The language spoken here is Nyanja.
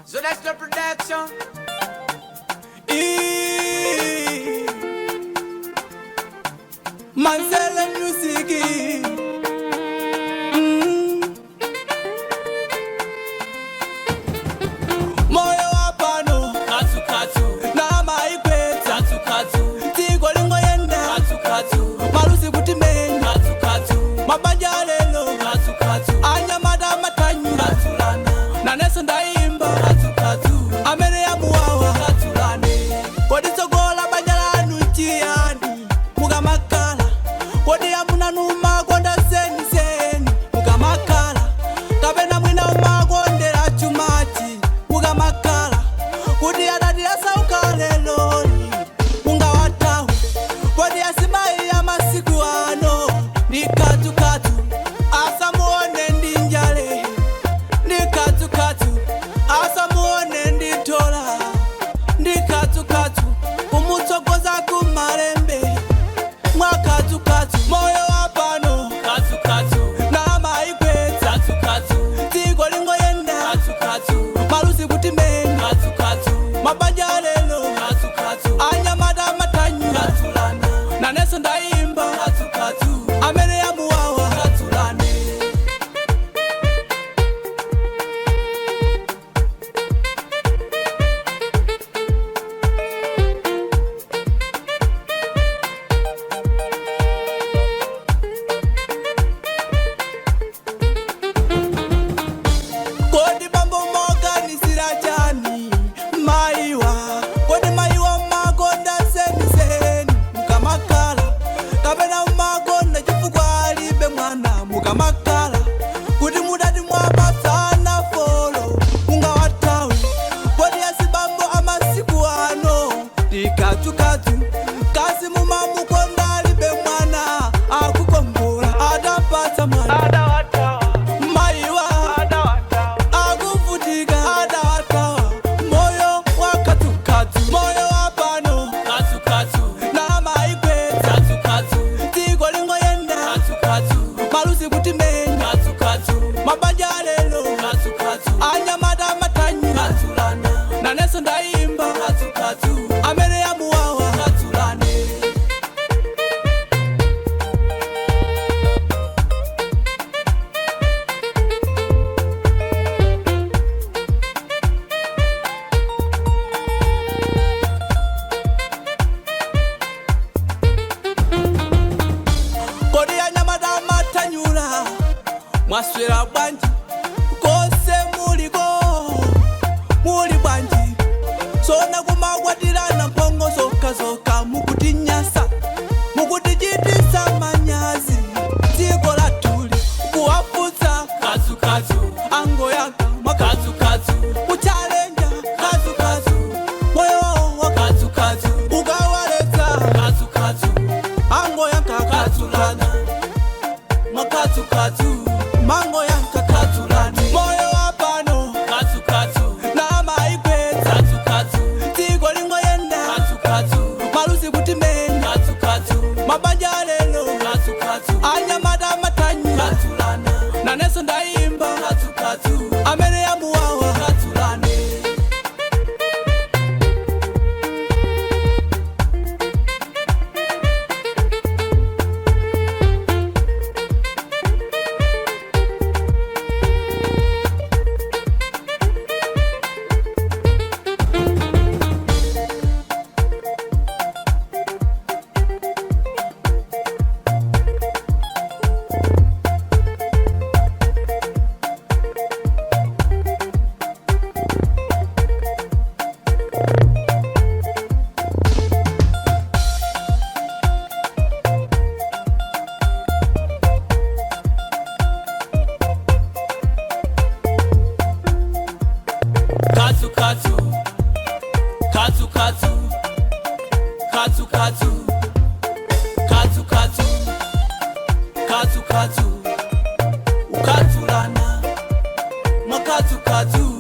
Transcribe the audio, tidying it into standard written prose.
So that's the production. Manzella music. Moyo wapano Katu katu, na maikweta katu katu, Tigo lingo yenda katu katu, Malusi kutimeni katu katu, Mabanja lelo katu katu, Anyamada matanyu katu lana, Na neso ndaimba katu katu, Amene ya muwawa katu lane, Kodi sogola banjala nuchiani Muga makala Kodi ya muna numa konda seni seni Muga makala Kabena mwina umagonde la chumati Muga makala Kodi ya dadi ya sauka leloni Munga watahu Kodi ya sibai ya masiku ano Ni katu katu Asa muone ndi njale Ni katu katu Asa muone ndi tola Ndi katu katu Kumutsogoza kumalembe Mwa katu katu Moyo wapano katu katu, Na maikweta katu katu, Tigo lingo yenda katu katu, Malusi kutimeni katu katu, Mabanja lelo katu katu, Anyamada matanyu katu lana, Na neso ndaimba katu katu, Amene ya muwawa katu lane. Kodi bambo moga ni sirachani Maiwa Kodi maiwa magonda seni seni Mukamakala Kabena magonda chifukwa alibe mwana Mukamakala Kuti mudati mwapa sana folo Munga watawe Kodi asibambo amasiku ano Dikatu katu Kasi mumamukonda alibe mwana Akukombola Adapata mwana Maiwa Akufutika adawatawa Moyo wakatukatu Moyo wapano Katu katu, Na maikweta katu katu, Tigo lingo yenda katu katu, Malusi kutimeni katu katu, Mabanja lelo katu katu, Anyamada matanyu katu lana, Na neso ndaimba katu katu, Amene ya muwawa katu lane. Kodi anyamada matanyula Mwaswera bwanji Kose muliko Muli bwanji Sona kumagwatirana mpongo zoka zoka Mukutinyasa Mukutijitisa manyazi Tiko la tuli Kuwafuza Katu katu, Ango yaka Mwaka katu katu, Kuchalenja katu katu, Moyo waka katu katu, Ukawaleta katu katu, Ango yaka katu lana, makatu katu, Mango yaka katu lane. Moyo wapano Katu katu, Na maikweta katu katu, Tigo lingo yenda katu katu, Malusi kutimeni katu katu, Mabanja lelo katu katu, Anyamada matanyu katu lana, Na neso ndaimba katu katu, Amene ya muwawa katu lane. Katu katu, katu katu, katu katu, katu katu, katu katu, ukatu lana, makatu katu.